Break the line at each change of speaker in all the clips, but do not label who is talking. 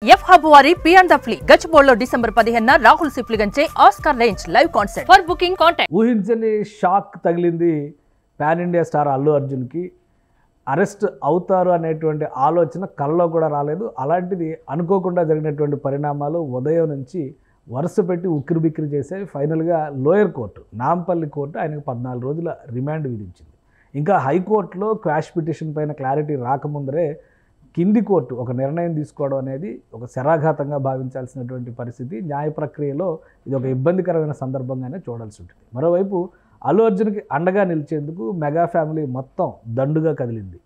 F hub వారి పియాన్ the flea గచ్చిబౌలిలో డిసెంబర్ 15న రాహుల్ సిప్లిగంచే Oscar range live concert for booking contact.
ఊహించని షాక్ తగిలింది పాన్ ఇండియా స్టార్ అల్లు అర్జున్కి. అరెస్ట్ అవుతారు అనేటువంటి ఆలోచన కల్లో కూడా రాలేదు. అలాంటిది అనుకోకుండా జరిగినటువంటి పరిణామాలు ఉదయం నుంచి వరుస పెట్టి ఉక్కిరిబిక్కిరి చేసేవి. ఫైనల్గా లోయర్ కోర్టు నాంపల్లి కోర్టు ఆయనకు 14 రోజుల రిమాండ్ విధించింది. ఇంకా హైకోర్టులో క్వాష్ పిటిషన్ పైన క్లారిటీ రాకముందరే కింది కోర్టు ఒక నిర్ణయం తీసుకోవడం అనేది ఒక శరాఘాతంగా భావించాల్సినటువంటి పరిస్థితి. న్యాయ ప్రక్రియలో ఇది ఒక ఇబ్బందికరమైన సందర్భంగానే చూడాల్సి ఉంటుంది. మరోవైపు అల్లు అర్జున్కి అండగా నిలిచేందుకు మెగా ఫ్యామిలీ మొత్తం దండుగా కదిలింది.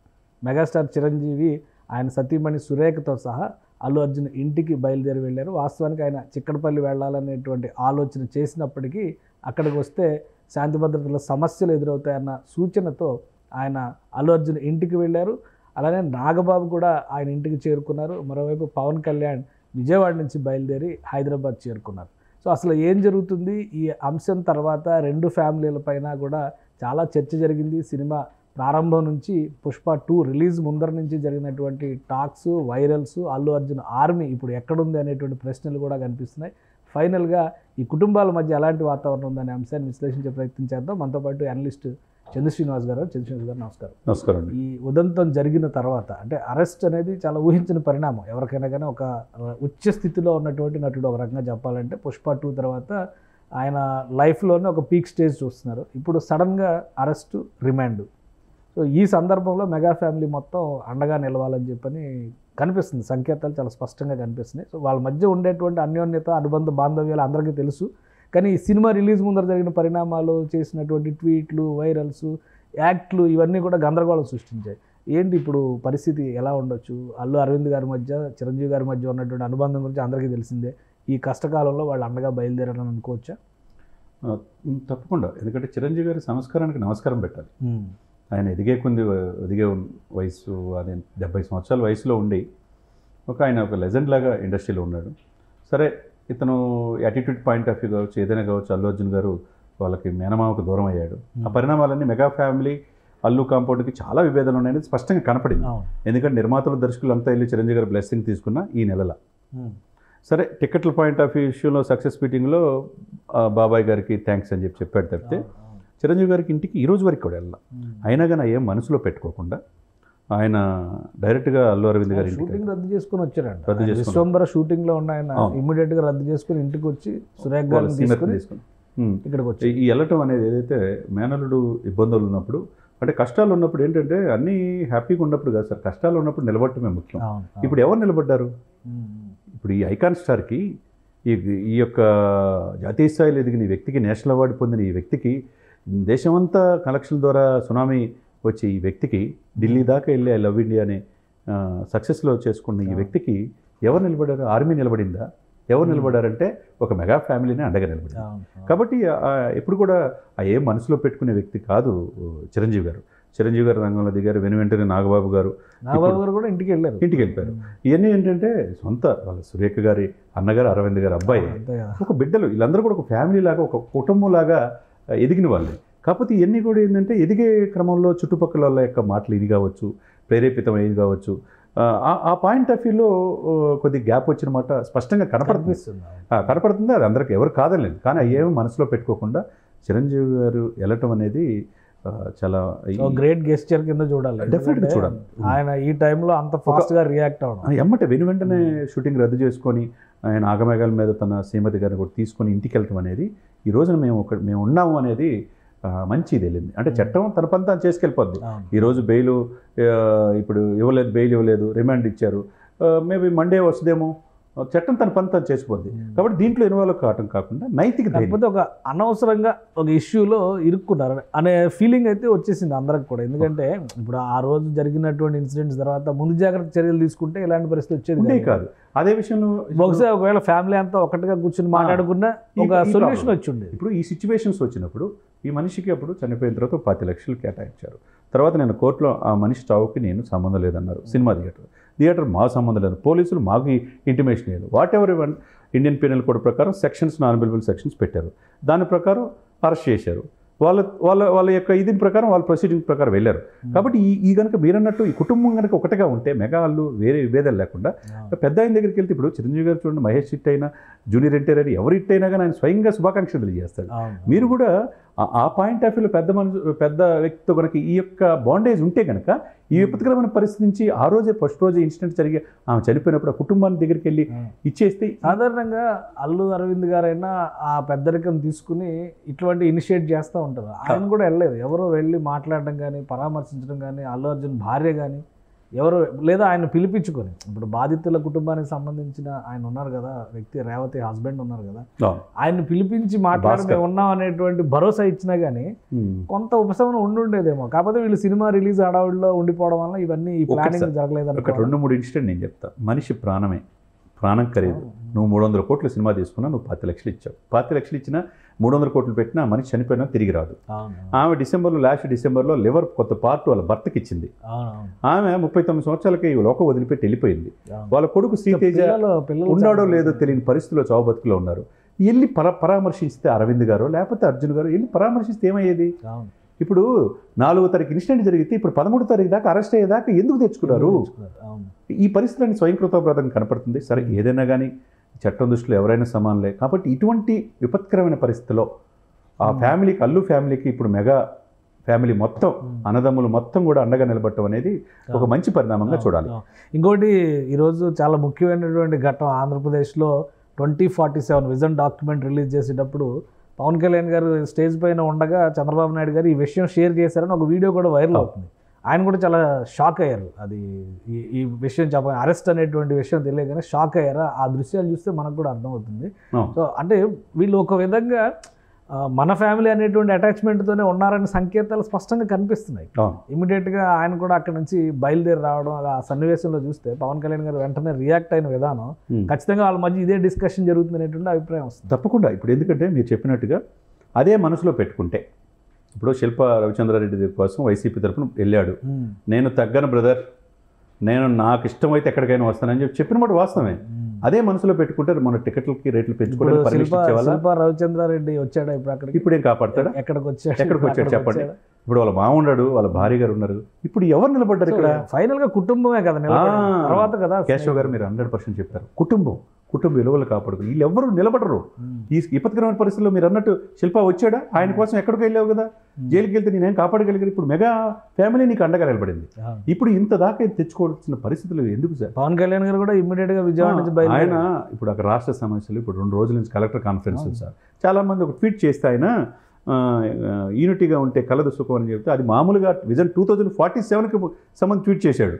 మెగాస్టార్ చిరంజీవి ఆయన సతీమణి సురేఖతో సహా అల్లు అర్జున్ ఇంటికి బయలుదేరి వెళ్ళారు. వాస్తవానికి ఆయన చిక్కడపల్లి వెళ్ళాలనేటువంటి ఆలోచన చేసినప్పటికీ అక్కడికి వస్తే శాంతి భద్రతల సమస్యలు ఎదురవుతాయన్న సూచనతో ఆయన అల్లు అర్జున్ ఇంటికి వెళ్ళారు. అలానే నాగబాబు కూడా ఆయన ఇంటికి చేరుకున్నారు. మరోవైపు పవన్ కళ్యాణ్ విజయవాడ నుంచి బయలుదేరి హైదరాబాద్ చేరుకున్నారు. సో అసలు ఏం జరుగుతుంది ఈ అంశం తర్వాత రెండు ఫ్యామిలీలపైన కూడా చాలా చర్చ జరిగింది. సినిమా ప్రారంభం నుంచి పుష్ప 2 రిలీజ్ ముందర నుంచి జరిగినటువంటి talks, virals, Allu Arjun army ఇప్పుడు ఎక్కడుంది అనేటువంటి ప్రశ్నలు కూడా కనిపిస్తున్నాయి. ఫైనల్గా ఈ కుటుంబాల మధ్య ఎలాంటి వాతావరణం ఉందనే అంశాన్ని విశ్లేషించే ప్రయత్నం చేద్దాం. మనతో పాటు అనలిస్ట్ చంద్రశ్రీనివాస్ గారు. చంద్రశ్రీనివాస్ గారు నమస్కారం.
నమస్కారం.
ఈ ఉదంతం జరిగిన తర్వాత అంటే అరెస్ట్ అనేది చాలా ఊహించిన పరిణామం. ఎవరికైనా కానీ ఒక ఉచ్చ స్థితిలో ఉన్నటువంటి నటుడు ఒక రకంగా చెప్పాలంటే పుష్ప 2 తర్వాత ఆయన లైఫ్లోనే ఒక పీక్ స్టేజ్ చూస్తున్నారు. ఇప్పుడు సడన్గా అరెస్టు, రిమాండ్. సో ఈ సందర్భంలో మెగా ఫ్యామిలీ మొత్తం అండగా నిలవాలని చెప్పని కనిపిస్తుంది. సంకేతాలు చాలా స్పష్టంగా కనిపిస్తున్నాయి. సో వాళ్ళ మధ్య ఉండేటువంటి అన్యోన్యత, అనుబంధ బాంధవ్యాలు అందరికీ తెలుసు. కానీ ఈ సినిమా రిలీజ్ ముందర జరిగిన పరిణామాలు, చేసినటువంటి ట్వీట్లు, వైరల్స్, యాక్ట్లు ఇవన్నీ కూడా గందరగోళం సృష్టించాయి. ఏంటి ఇప్పుడు పరిస్థితి ఎలా ఉండొచ్చు? అల్లు అరవింద్ గారి మధ్య, చిరంజీవి గారి మధ్య ఉన్నటువంటి అనుబంధం గురించి అందరికీ తెలిసిందే. ఈ కష్టకాలంలో వాళ్ళు అండగా బయలుదేరాలని అనుకోవచ్చా?
తప్పకుండా. ఎందుకంటే చిరంజీవి గారి సంస్కారానికి నమస్కారం పెట్టాలి. ఆయన ఎదిగే వయసు, అది 70 సంవత్సరాల వయసులో ఉండి ఆయన ఒక లెజెండ్ లాగా ఇండస్ట్రీలో ఉన్నాడు. సరే, ఇతను యాటిట్యూడ్ పాయింట్ ఆఫ్ వ్యూ కావచ్చు, ఏదైనా కావచ్చు, అల్లు అర్జున్ గారు వాళ్ళకి మేనమామకు దూరం అయ్యాడు. ఆ పరిణామాలన్నీ మెగా ఫ్యామిలీ అల్లు కాంపౌండ్కి చాలా విభేదాలు ఉన్నాయని స్పష్టంగా కనపడింది. ఎందుకంటే నిర్మాతలు, దర్శకులు అంతా వెళ్ళి చిరంజీవి గారు బ్లెస్సింగ్ తీసుకున్న ఈ నెలలో. సరే, టికెట్ల పాయింట్ ఆఫ్ వ్యూ ఇష్యూలో సక్సెస్ మీటింగ్లో బాబాయ్ గారికి థ్యాంక్స్ అని చెప్పాడు తప్పితే చిరంజీవి గారికి ఇంటికి ఈ రోజు వరకు కూడా వెళ్ళాం. అయినా కానీ ఏం మనసులో పెట్టుకోకుండా ఆయన డైరెక్ట్గా అల్లు అరవింద్ గారి
షూటింగ్ రద్దు చేసుకుని వచ్చారంట. విశ్వంబర షూటింగ్లో ఉన్న ఆయన ఇమ్మీడియట్గా రద్దు చేసుకుని ఇంటికి వచ్చి సురేఖ గారిని తీసుకుని ఇక్కడికి వచ్చి
ఈ వెళ్ళటం అనేది ఏదైతే మేనలుడు ఇబ్బందులు ఉన్నప్పుడు, అంటే కష్టాలు ఉన్నప్పుడు ఏంటంటే అన్నీ హ్యాపీగా ఉన్నప్పుడు కాదు సార్, కష్టాలు ఉన్నప్పుడు నిలబడటమే ముఖ్యం. ఇప్పుడు ఎవరు నిలబడ్డారు? ఇప్పుడు ఈ ఐకాన్ స్టార్కి, ఈ యొక్క జాతీయ స్థాయిలో ఎదిగిన ఈ వ్యక్తికి, నేషనల్ అవార్డు పొందిన ఈ వ్యక్తికి, దేశమంతా కలెక్షన్ల ద్వారా సునామీ వచ్చి ఈ వ్యక్తికి ఢిల్లీ దాకా వెళ్ళి ఐ లవ్ ఇండియా అనే సక్సెస్లో చేసుకున్న ఈ వ్యక్తికి ఎవరు నిలబడారు? ఆర్మీ నిలబడిందా? ఎవరు నిలబడారంటే ఒక మెగా ఫ్యామిలీనే అండగా నిలబడింది. కాబట్టి ఎప్పుడు కూడా ఏం మనసులో పెట్టుకునే వ్యక్తి కాదు చిరంజీవి గారు. చిరంజీవి గారు రంగంలో దిగారు. వెంటనే నాగబాబు గారు
కూడా ఇంటికి
వెళ్ళిపోయారు. ఇవన్నీ ఏంటంటే సొంత వాళ్ళ సురేఖ గారి అన్నగారు, అరవింద్ గారి అబ్బాయి, ఒక బిడ్డలు, వీళ్ళందరూ కూడా ఒక ఫ్యామిలీ లాగా, ఒక కుటుంబం లాగా ఎదిగిన వాళ్ళే. కాకపోతే ఇవన్నీ కూడా ఏంటంటే ఎదిగే క్రమంలో చుట్టుపక్కల వాళ్ళ యొక్క మాటలు ఇది కావచ్చు, ప్రేరేపితం ఏది కావచ్చు, ఆ పాయింట్ ఆఫ్ వ్యూలో కొద్ది గ్యాప్ వచ్చిన మాట స్పష్టంగా కనపడుతుంది. అది అందరికి ఎవరు కాదలేదు. కానీ ఏమో మనసులో పెట్టుకోకుండా చిరంజీవి గారు వెళ్ళటం అనేది చాలా
గ్రేట్ గెస్చర్ కింద చూడాలి.
డెఫినెట్గా చూడాలి.
ఆయన ఈ టైంలో అంత ఫాస్ట్గా రియాక్ట్ అవ్వడం,
వెంటనే షూటింగ్ రద్దు చేసుకొని ఆయన ఆగమేఘాల మీద తన శ్రీమతి గారిని కూడా తీసుకొని ఇంటికి వెళ్ళటం అనేది, ఈ రోజున మేము ఉన్నాము అనేది మంచి తెలియంది. అంటే చట్టం తన పని తాను చేసుకెళ్ళిపోద్ది. ఈరోజు బెయిల్ ఇప్పుడు బెయిల్ ఇవ్వలేదు, రిమాండ్ ఇచ్చారు, మేబీ మండే వస్తుందేమో, చట్టం తన పని తాను చేసిపోద్ది. కాబట్టి దీంట్లో ఇన్వాల్వ్ కావటం కాకుండా నైతిక,
కాకపోతే ఒక అనవసరంగా ఒక ఇష్యూలో ఇరుక్కున్నారు అనే ఫీలింగ్ అయితే వచ్చేసింది అందరికి కూడా. ఎందుకంటే ఇప్పుడు ఆ రోజు జరిగినటువంటి ఇన్సిడెంట్స్ తర్వాత ముందు జాగ్రత్త చర్యలు తీసుకుంటే ఇలాంటి పరిస్థితి వచ్చేది
కాదు. అదే విషయంలో
బహుశా ఒకవేళ ఫ్యామిలీ అంతా ఒకటిగా కూర్చొని మాట్లాడుకున్న ఒక సొల్యూషన్ వచ్చింది.
ఇప్పుడు ఈ సిచ్యువేషన్స్ వచ్చినప్పుడు ఈ మనిషికి అప్పుడు చనిపోయిన తర్వాత 10 లక్షలు కేటాయించారు. తర్వాత నేను కోర్టులో ఆ మనిషి చావుకి నేను సంబంధం లేదన్నారు. సినిమా థియేటర్ మా సంబంధం లేదు, పోలీసులు మాకు ఇంటిమేషన్ లేదు. What ever Indian penal code ప్రకారం సెక్షన్స్, నాన్ అవైలబుల్ సెక్షన్స్ పెట్టారు. దాని ప్రకారం అరెస్ట్ చేశారు. వాళ్ళ వాళ్ళ వాళ్ళ యొక్క ఇది ప్రకారం వాళ్ళ ప్రొసీడింగ్ ప్రకారం వెళ్ళారు. కాబట్టి ఈ కనుక మీరన్నట్టు ఈ కుటుంబం కనుక ఒకటిగా ఉంటే మెగా వాళ్ళు వేరే విభేదాలు లేకుండా పెద్ద ఆయన దగ్గరికి వెళ్తే ఇప్పుడు చిరంజీవి గారు చూడండి, మహేష్ హిట్ అయినా జూనియర్ ఎన్టీఆర్ అయినా ఎవరు హిట్ అయినా కానీ ఆయన స్వయంగా శుభాకాంక్షలు తెలియజేస్తాడు. మీరు కూడా ఆ పాయింట్ ఆఫ్ వ్యూలో పెద్ద వ్యక్తితో కనుక ఈ యొక్క బాండేజ్ ఉంటే కనుక ఈ విపత్కరమైన పరిస్థితి నుంచి ఆ రోజే ఫస్ట్ రోజే ఇన్సిడెంట్ జరిగి ఆమె చనిపోయినప్పుడు ఆ కుటుంబాన్ని దగ్గరికి వెళ్ళి ఇచ్చేస్తే
సాధారణంగా అల్లు అరవింద్ గారైనా ఆ పెద్దరికం తీసుకుని ఇటువంటి ఇనిషియేట్ చేస్తూ ఉంటారు. ఆయన కూడా వెళ్ళలేదు, ఎవరో వెళ్ళి మాట్లాడడం కానీ పరామర్శించడం కానీ, అల్లు అర్జున్ భార్య కానీ ఎవరు లేదా ఆయన పిలిపించుకొని, ఇప్పుడు బాధితుల కుటుంబానికి సంబంధించిన ఆయన ఉన్నారు కదా వ్యక్తి, రేవతి హస్బెండ్ ఉన్నారు కదా, ఆయన్ని పిలిపించి మాట్లాడి ఉన్నాం అనేటువంటి భరోసా ఇచ్చినా కానీ కొంత ఉపశమనం ఉండుండేదేమో. కాకపోతే వీళ్ళు సినిమా రిలీజ్ హడావుడిలో ఉండిపోవడం వల్ల ఇవన్నీ ఈ ప్లానింగ్ జరగలేదు.
ఒక 2-3 ఇన్సిడెంట్ నేను చెప్తా. మనిషి ప్రాణం ఖరీదు. నువ్వు 300 కోట్ల సినిమా తీసుకున్నా, నువ్వు 10 లక్షలు ఇచ్చావు. 10 లక్షలు ఇచ్చినా 300 కోట్లు పెట్టినా మనిషి చనిపోయినా తిరిగి రాదు. ఆమె లాస్ట్ డిసెంబర్లో లివర్ కొత్త పార్ట్ వాళ్ళ భర్తకి ఇచ్చింది. ఆమె 39 సంవత్సరాలకి లోకం వదిలిపెట్టి వెళ్ళిపోయింది. వాళ్ళ కొడుకు శ్రీతేజ ఉన్నాడో లేదో తెలియని పరిస్థితిలో చావు బతుకులో ఉన్నారు. వెళ్ళి పరామర్శిస్తే అరవింద్ గారు లేకపోతే అర్జున్ గారు వెళ్ళి పరామర్శిస్తే ఏమయ్యేది? ఇప్పుడు 4వ తారీఖు ఇన్సిడెంట్ జరిగితే ఇప్పుడు 13వ తారీఖు దాకా అరెస్ట్ అయ్యేదాకా ఎందుకు తెచ్చుకున్నారు? ఈ పరిస్థితులన్నీ స్వయంకృతోపరాధం కనపడుతుంది. సరే, ఏదైనా కానీ చట్టం దృష్టిలో ఎవరైనా సమానలే. కాబట్టి ఇటువంటి విపత్కరమైన పరిస్థితిలో ఆ ఫ్యామిలీకి, అల్లు ఫ్యామిలీకి ఇప్పుడు మెగా ఫ్యామిలీ మొత్తం అన్నదమ్ములు మొత్తం కూడా అండగా నిలబడటం అనేది ఒక మంచి పరిణామంగా చూడాలి.
ఇంకోటి ఈరోజు చాలా ముఖ్యమైనటువంటి ఘట్టం, ఆంధ్రప్రదేశ్లో 2047 విజన్ డాక్యుమెంట్ రిలీజ్ చేసేటప్పుడు పవన్ కళ్యాణ్ గారు స్టేజ్ పైన ఉండగా చంద్రబాబు నాయుడు గారు ఈ విషయం షేర్ చేశారని ఒక వీడియో కూడా వైరల్ అవుతుంది. ఆయన కూడా చాలా షాక్ అయ్యారు. అది ఈ విషయం చెప్ప అరెస్ట్ అనేటువంటి విషయం తెలియగానే షాక్ అయ్యారు. ఆ దృశ్యాలు చూస్తే మనకు కూడా అర్థమవుతుంది. సో అంటే వీళ్ళు ఒక విధంగా మన ఫ్యామిలీ అనేటువంటి అటాచ్మెంట్తోనే ఉన్నారనే సంకేతాలు స్పష్టంగా కనిపిస్తున్నాయి. ఇమీడియట్గా ఆయన కూడా అక్కడ నుంచి బయలుదేరి రావడం, ఆ సన్నివేశంలో చూస్తే పవన్ కళ్యాణ్ గారు వెంటనే రియాక్ట్ అయిన విధానం ఖచ్చితంగా వాళ్ళ మధ్య ఇదే డిస్కషన్ జరుగుతుంది అనేటువంటి అభిప్రాయం వస్తుంది.
తప్పకుండా. ఇప్పుడు ఎందుకంటే మీరు చెప్పినట్టుగా అదే మనసులో పెట్టుకుంటే, ఇప్పుడు శిల్ప రవిచంద్రారెడ్డి కోసం వైసీపీ తరఫున వెళ్ళాడు, నేను తగ్గను బ్రదర్, నేను నాకు ఇష్టమైతే ఎక్కడికైనా వస్తానని చెప్పిన మాట వాస్తవమే. అదే మనసులో పెట్టుకుంటే మన టికెట్లకి రేట్లు పెంచుకోవడానికి పర్మిషన్ ఇచ్చేవాళ్ళ.
శిల్ప రవిచంద్రారెడ్డి వచ్చాడా ఇప్పుడు అక్కడికి?
ఇప్పుడు ఏం కాపాడతాడా? ఎక్కడికి వచ్చాడు చెప్పండి. ఇప్పుడు వాళ్ళ మామూన్నాడు, వాళ్ళ భార్య గారు ఉన్నారు. ఇప్పుడు ఎవరు నిలబడ్డారు ఇక్కడ?
ఫైనల్ గా కుటుంబమే కదా తర్వాత కదా.
కేశవ్ గారు మీరు 100% చెప్పారు. కుటుంబ విలువలు కాపాడుకుని వీళ్ళు ఎవరు నిలబడరు. ఈ విపత్కరమైన పరిస్థితుల్లో మీరు అన్నట్టు శిల్ప వచ్చాడా? ఆయన కోసం ఎక్కడికి వెళ్ళావు కదా, జైలుకి వెళ్తే నేనేం కాపాడగలిగాను? ఇప్పుడు మెగా ఫ్యామిలీ నీకు అండగా నిలబడింది. ఇప్పుడు ఇంత దాకా తెచ్చుకోవాల్సిన పరిస్థితులు ఎందుకు సార్?
పవన్ కళ్యాణ్ గారు కూడా ఇమ్మీడియట్ గా విజయవాడ నుంచి
ఆయన ఇప్పుడు అక్కడ రాష్ట్ర సమస్యలు ఇప్పుడు 2 రోజుల నుంచి కలెక్టర్ కాన్ఫరెన్స్ సార్. చాలా మంది ఒక ట్వీట్ చేస్తే ఆయన యూనిటీగా ఉంటే కలదు సుఖం అని చెప్తే అది మామూలుగా విజన్ 2047కి సంబంధించి ట్వీట్ చేశాడు.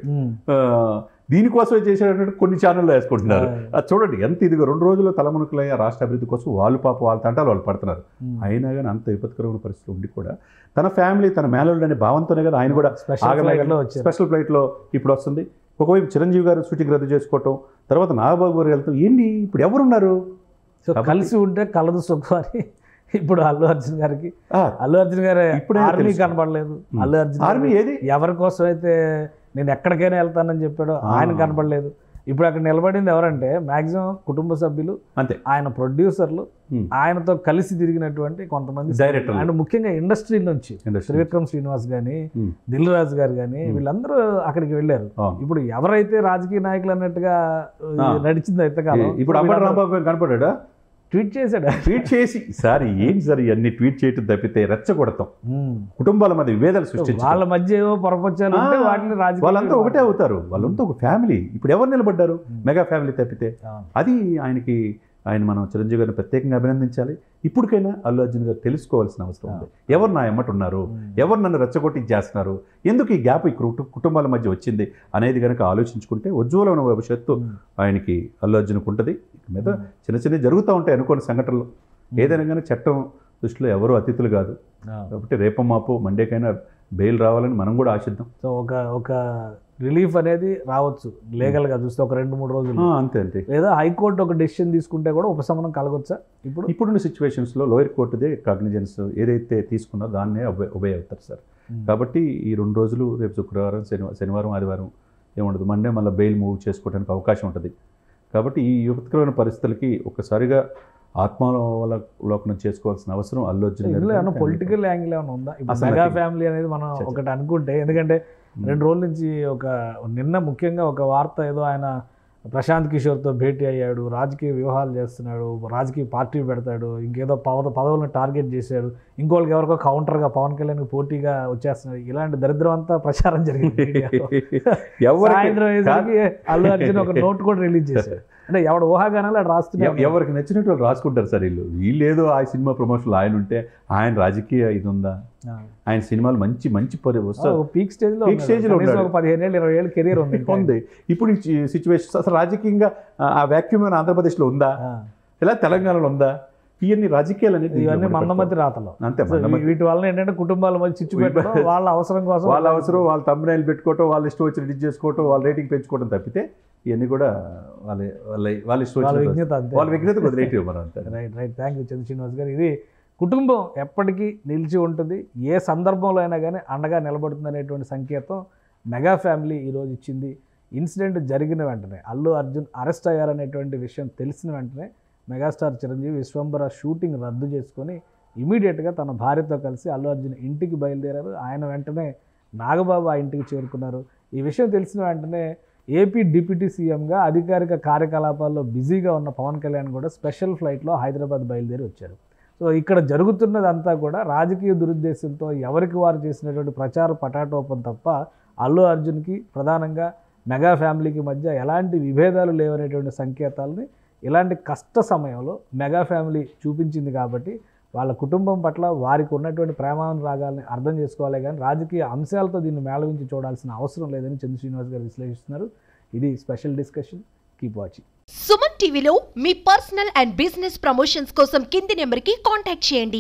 దీనికోసమే చేశాడంటే కొన్ని ఛానల్లో వేసుకుంటున్నారు. అది చూడండి ఎంత ఇదిగో 2 రోజుల్లో తలమునకలయ్యే రాష్ట్ర అభివృద్ధి కోసం వాళ్ళు వాళ్ళ తంటాలు వాళ్ళు పడుతున్నారు. అయినా కానీ అంత విపత్కరమైన పరిస్థితులు ఉండి కూడా తన ఫ్యామిలీ తన మేనల్లుడు అనే భావంతోనే కదా ఆయన కూడా స్పెషల్ ఫ్లైట్లో ఇప్పుడు వస్తుంది. ఒకవైపు చిరంజీవి గారు షూటింగ్ రద్దు చేసుకోవటం, తర్వాత నాగబాబు గారు వెళ్తాం. ఏంటి ఇప్పుడు ఎవరున్నారు?
కలిసి ఉంటే కలదు సుఖం అని ఇప్పుడు అల్లు అర్జున్ గారు ఇప్పుడు ఆర్మీ కనపడలేదు. అల్లు అర్జున్ ఆర్మీ ఏది ఎవరి కోసం అయితే నేను ఎక్కడికైనా వెళ్తానని చెప్పాడో ఆయన కనపడలేదు. ఇప్పుడు అక్కడ నిలబడింది ఎవరంటే మాక్సిమం కుటుంబ సభ్యులు, అంతే ఆయన ప్రొడ్యూసర్లు, ఆయనతో కలిసి తిరిగినటువంటి కొంతమంది డైరెక్టర్లు, అండ్ ముఖ్యంగా ఇండస్ట్రీ నుంచి త్రివిక్రమ్ శ్రీనివాస్ కానీ దిల్ రాజు గారు కానీ వీళ్ళందరూ అక్కడికి వెళ్ళారు. ఇప్పుడు ఎవరైతే రాజకీయ నాయకులు అన్నట్టుగా నడిచింది అయితే కాలం
ఇప్పుడు అంబటి రాంబాబు కనపడ్డా?
ట్వీట్
చేసి సార్ ఏంటి సార్ ఇవన్నీ ట్వీట్ చేయటం తప్పితే రెచ్చగొడతాం, కుటుంబాల మధ్య విభేదాలు సృష్టించి
వాళ్ళ మధ్య ఏవో పొరపచ్చాలు వాటిని
వాళ్ళంతా ఒకటే అవుతారు. వాళ్ళంతా ఒక ఫ్యామిలీ. ఇప్పుడు ఎవరు నిలబడ్డారు? మెగా ఫ్యామిలీ తప్పితే. అది ఆయన మనం చిరంజీవి గారిని ప్రత్యేకంగా అభినందించాలి. ఇప్పటికైనా అల్లు అర్జున్ గారు తెలుసుకోవాల్సిన అవసరం ఉంది. ఎవరు నా ఎమ్మటి ఉన్నారు, ఎవరు నన్ను రెచ్చగొట్టి చేస్తున్నారు, ఎందుకు ఈ గ్యాప్ ఈ కుటుంబాల మధ్య వచ్చింది అనేది కనుక ఆలోచించుకుంటే ఉజ్వలమైన భవిష్యత్తు ఆయనకి అల్లు అర్జున్కి ఉంటుంది. మీద చిన్న జరుగుతూ ఉంటాయి అనుకోని సంఘటనలు. ఏదైనా కానీ చట్టం దృష్టిలో ఎవరు అతిథులు కాదు. కాబట్టి రేపు మాపు మండేకైనా బెయిల్ రావాలని మనం కూడా ఆశిద్దాం.
సో ఒక రిలీఫ్ అనేది రావచ్చు లీగల్గా చూస్తే ఒక 2-3 రోజులు
అంతే. లేదా
హైకోర్టు ఒక డెసిషన్ తీసుకుంటే కూడా ఉపశమనం కలగొచ్చా?
ఇప్పుడున్న సిచ్యువేషన్స్లో లోయర్ కోర్టుదే కాగ్నిజెన్స్ ఏదైతే తీసుకున్నో దాన్నే ఒబే అవుతారు సార్. కాబట్టి ఈ 2 రోజులు రేపు శుక్రవారం, శనివారం, ఆదివారం ఏముండదు. మండే మళ్ళీ బెయిల్ మూవ్ చేసుకోవడానికి అవకాశం ఉంటుంది. కాబట్టి ఈ విపత్కరమైన పరిస్థితులకి ఒక్కసారిగా ఆత్మావలోకనం చేసుకోవాల్సిన అవసరం అల్లు అర్జున్
ఇందులో ఏమైనా
గారికి
పొలిటికల్ యాంగిల్ ఏమైనా ఉందా? ఇప్పుడు
అసలు
మెగా
nothing.
ఫ్యామిలీ అనేది మనం ఒకటి అనుకుంటే, ఎందుకంటే 2 రోజుల నుంచి నిన్న ముఖ్యంగా ఒక వార్త ఏదో ఆయన ప్రశాంత్ కిషోర్తో భేటీ అయ్యాడు, రాజకీయ వ్యూహాలు చేస్తున్నాడు, రాజకీయ పార్టీ పెడతాడు, ఇంకేదో పదవులను టార్గెట్ చేశాడు, ఇంకోళ్ళకి ఎవరికో కౌంటర్గా పవన్ కళ్యాణ్కి పోటీగా వచ్చేస్తున్నాడు, ఇలాంటి దరిద్రం అంతా ప్రచారం జరిగింది మీడియాలో. సాయంత్రం అయ్యేసరికి అల్లు అర్జున్ ఒక నోట్ కూడా రిలీజ్ చేశాడు. అంటే ఎవడు ఊహాగానాలు అక్కడ రాస్తున్నారు.
ఎవరికి నచ్చినట్టు వాళ్ళు రాసుకుంటారు సార్. వీళ్ళు ఏదో ఆ సినిమా ప్రమోషన్లు ఆయన ఉంటే ఆయన రాజకీయ ఇది ఉందా? ఆయన సినిమాలు మంచి మంచి
పీక్ స్టేజ్లో 15 ఏళ్ళు 20 ఏళ్ళు కెరీర్ ఉంది.
ఇప్పుడు ఈ సిచ్యువేషన్ అసలు రాజకీయంగా ఆ వ్యాక్యూమ్ ఆంధ్రప్రదేశ్లో ఉందా, ఇలా తెలంగాణలో ఉందా? ఇవన్నీ రాజకీయాలు అనేది
ఇవన్నీ మందమతి రాతలు
అంతే.
వీటి వల్ల ఏంటంటే కుటుంబాల మధ్య చిచ్చు పెట్టడం, వాళ్ళ అవసరం కోసం
వాళ్ళ thumbnail పెట్టుకోవటం, వాళ్ళ ఇష్టం వచ్చి రిలీజ్ చేసుకోవటం, వాళ్ళ రేటింగ్ పెంచుకోవడం తప్పితే ఇవన్నీ కూడా వాళ్ళ ఇష్టం
వాళ్ళ విజ్ఞత అంతే.
వాళ్ళ విజ్ఞత వదిలేటివి మనం అంతే.
రైట్. థ్యాంక్ యూ చంద్ర శ్రీనివాస్ గారు. ఇది కుటుంబం ఎప్పటికీ నిలిచి ఉంటుంది, ఏ సందర్భంలో అయినా కానీ అండగా నిలబడుతుంది అనేటువంటి సంకేతం మెగా ఫ్యామిలీ ఈరోజు ఇచ్చింది. ఇన్సిడెంట్ జరిగిన వెంటనే అల్లు అర్జున్ అరెస్ట్ అయ్యారనేటువంటి విషయం తెలిసిన వెంటనే మెగాస్టార్ చిరంజీవి విశ్వంబర షూటింగ్ రద్దు చేసుకొని ఇమీడియట్గా తన భార్యతో కలిసి అల్లు అర్జున్ ఇంటికి బయలుదేరారు. ఆయన వెంటనే నాగబాబు ఆ ఇంటికి చేరుకున్నారు. ఈ విషయం తెలిసిన వెంటనే ఏపీ డిప్యూటీ సీఎంగా అధికారిక కార్యకలాపాల్లో బిజీగా ఉన్న పవన్ కళ్యాణ్ కూడా స్పెషల్ ఫ్లైట్లో హైదరాబాద్ బయలుదేరి వచ్చారు. సో ఇక్కడ జరుగుతున్నదంతా కూడా రాజకీయ దురుద్దేశంతో ఎవరికి వారు చేసినటువంటి ప్రచార పటాటోపం తప్ప అల్లు అర్జున్కి ప్రధానంగా మెగా ఫ్యామిలీకి మధ్య ఎలాంటి విభేదాలు లేవనేటువంటి సంకేతాలని ఇలాంటి కష్ట సమయంలో మెగా ఫ్యామిలీ చూపించింది. కాబట్టి వాళ్ళ కుటుంబం పట్ల వారికి ఉన్నటువంటి ప్రేమానురాగాల్ని అర్థం చేసుకోవాలి, కానీ రాజకీయ అంశాలతో దీన్ని మేళవించి చూడాల్సిన అవసరం లేదని చంద్ర శ్రీనివాస్ గారు విశ్లేషిస్తున్నారు. ఇది special discussion. Keep watching.
Suman టీవీలో మీ పర్సనల్ అండ్ బిజినెస్ ప్రమోషన్స్ కోసం కింది నెంబర్కి కాంటాక్ట్ చేయండి.